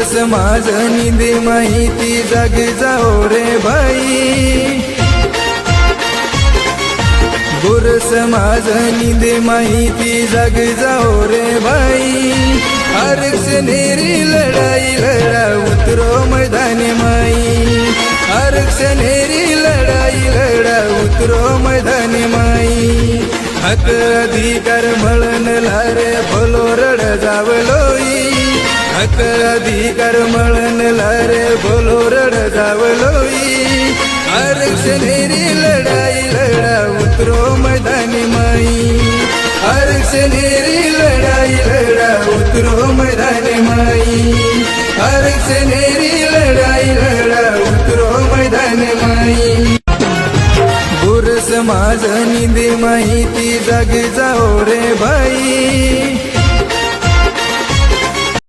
समाज निंदे माहिती जागे जाओ रे बाई, गोर समाज निंदे माहिती जागे जाओ रे भाई। आरक्षणेरी लढाई लढा उतरो मैदानी माई, आरक्षणेरी लढाई लढा उतरो मैदानी माई। हक अधिकार मळन लारे बोलो रड जावलोई, हक अधिकार मळन लारे बोलो रड जावलोई। आरक्षणेरी लढाई लढा उतरो मैदानी माई, आरक्षणेरी लढाई लढा उतरो मैदानी माई, आरक्षणेरी लढाई लढा उतरो मैदानी माई। गोर समाज निंदे माहिती जागे जाओ रे भाई,